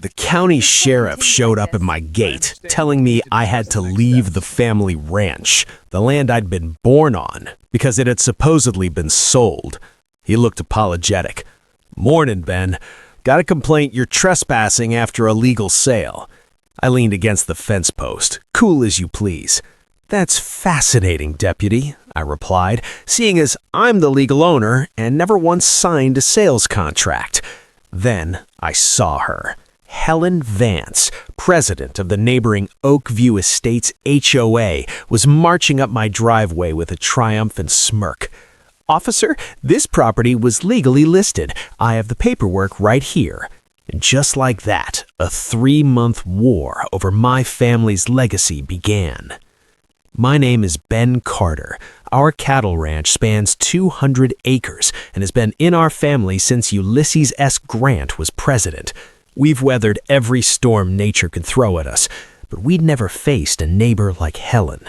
The county sheriff showed up at my gate, telling me I had to leave the family ranch, the land I'd been born on, because it had supposedly been sold. He looked apologetic. "Morning, Ben. Got a complaint you're trespassing after a legal sale." I leaned against the fence post, cool as you please. "That's fascinating, Deputy," I replied, "seeing as I'm the legal owner and never once signed a sales contract." Then I saw her. Helen Vance, president of the neighboring Oakview Estates HOA, was marching up my driveway with a triumphant smirk. "Officer, this property was legally listed. I have the paperwork right here." And just like that, a 3-month war over my family's legacy began. My name is Ben Carter. Our cattle ranch spans 200 acres and has been in our family since Ulysses S. Grant was president. We've weathered every storm nature could throw at us, but we'd never faced a neighbor like Helen.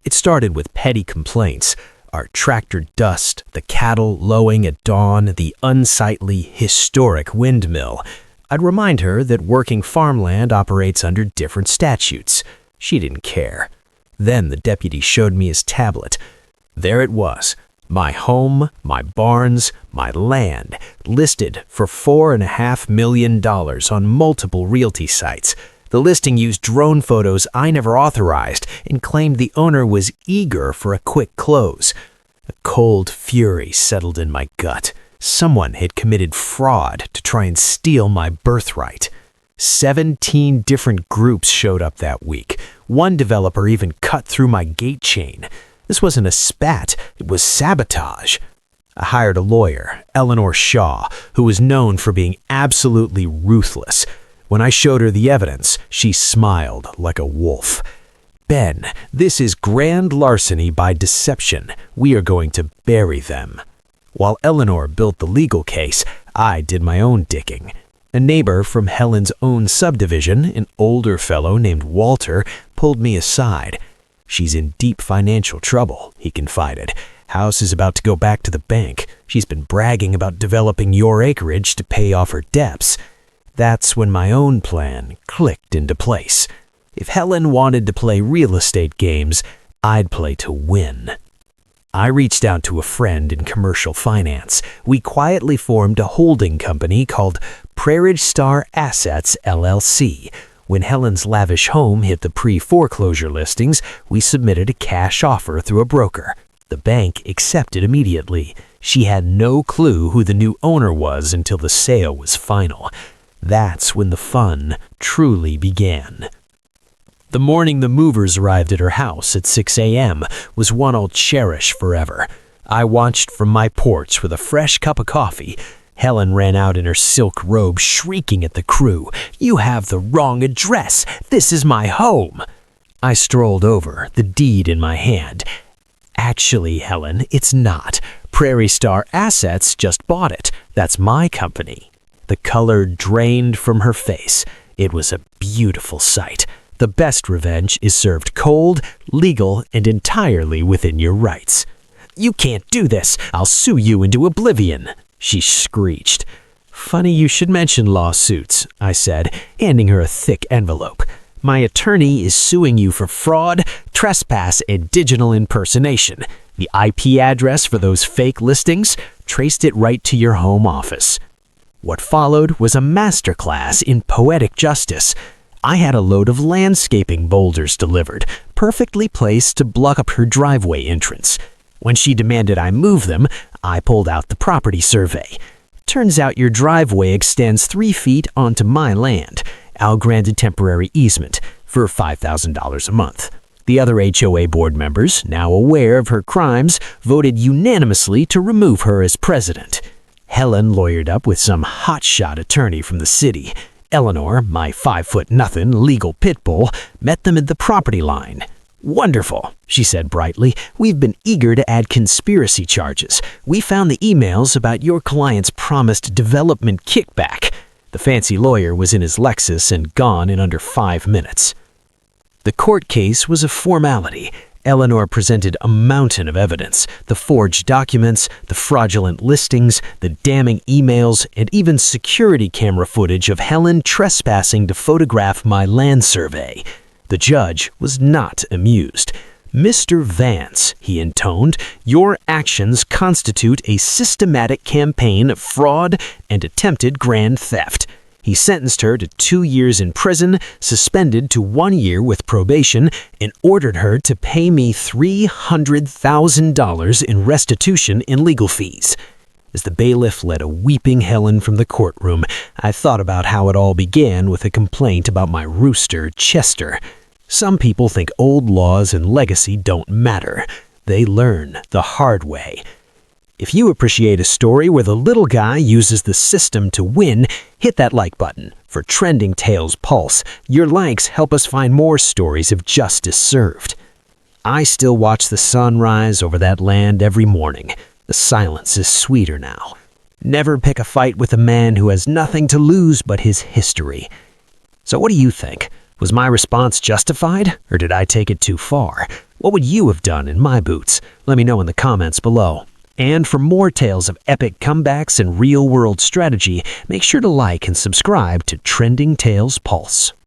It started with petty complaints. Our tractor dust, the cattle lowing at dawn, the unsightly, historic windmill. I'd remind her that working farmland operates under different statutes. She didn't care. Then the deputy showed me his tablet. There it was, my home, my barns, my land, listed for $4.5 million on multiple realty sites. The listing used drone photos I never authorized and claimed the owner was eager for a quick close. A cold fury settled in my gut. Someone had committed fraud to try and steal my birthright. 17 different groups showed up that week. One developer even cut through my gate chain. This wasn't a spat, it was sabotage. I hired a lawyer, Eleanor Shaw, who was known for being absolutely ruthless. When I showed her the evidence, she smiled like a wolf. "Ben, this is grand larceny by deception. We are going to bury them." While Eleanor built the legal case, I did my own digging. A neighbor from Helen's own subdivision, an older fellow named Walter, pulled me aside. "She's in deep financial trouble," he confided. "House is about to go back to the bank. She's been bragging about developing your acreage to pay off her debts." That's when my own plan clicked into place. If Helen wanted to play real estate games, I'd play to win. I reached out to a friend in commercial finance. We quietly formed a holding company called Prairie Star Assets, LLC. When Helen's lavish home hit the pre-foreclosure listings, we submitted a cash offer through a broker. The bank accepted immediately. She had no clue who the new owner was until the sale was final. That's when the fun truly began. The morning the movers arrived at her house at 6 a.m. was one I'll cherish forever. I watched from my porch with a fresh cup of coffee. Helen ran out in her silk robe, shrieking at the crew, "You have the wrong address. This is my home." I strolled over, the deed in my hand. "Actually, Helen, it's not. Prairie Star Assets just bought it. That's my company." The color drained from her face. It was a beautiful sight. The best revenge is served cold, legal, and entirely within your rights. "You can't do this. I'll sue you into oblivion," she screeched. "Funny you should mention lawsuits," I said, handing her a thick envelope. "My attorney is suing you for fraud, trespass, and digital impersonation. The IP address for those fake listings traced it right to your home office." What followed was a masterclass in poetic justice. I had a load of landscaping boulders delivered, perfectly placed to block up her driveway entrance. When she demanded I move them, I pulled out the property survey. Turns out your driveway extends 3 feet onto my land. I'll grant a temporary easement for $5,000 a month. The other HOA board members, now aware of her crimes, voted unanimously to remove her as president. Helen lawyered up with some hotshot attorney from the city. Eleanor, my 5'0" legal pit bull, met them at the property line. "Wonderful," she said brightly. "We've been eager to add conspiracy charges. We found the emails about your client's promised development kickback." The fancy lawyer was in his Lexus and gone in under 5 minutes. The court case was a formality. Eleanor presented a mountain of evidence: the forged documents, the fraudulent listings, the damning emails, and even security camera footage of Helen trespassing to photograph my land survey. The judge was not amused. "Mr. Vance," he intoned, "your actions constitute a systematic campaign of fraud and attempted grand theft." He sentenced her to 2 years in prison, suspended to 1 year with probation, and ordered her to pay me $300,000 in restitution in legal fees. As the bailiff led a weeping Helen from the courtroom, I thought about how it all began with a complaint about my rooster, Chester. Some people think old laws and legacy don't matter. They learn the hard way. If you appreciate a story where the little guy uses the system to win, hit that like button. For Trending Tales Pulse, your likes help us find more stories of justice served. I still watch the sun rise over that land every morning. The silence is sweeter now. Never pick a fight with a man who has nothing to lose but his history. So what do you think? Was my response justified, or did I take it too far? What would you have done in my boots? Let me know in the comments below. And for more tales of epic comebacks and real-world strategy, make sure to like and subscribe to Trending Tales Pulse.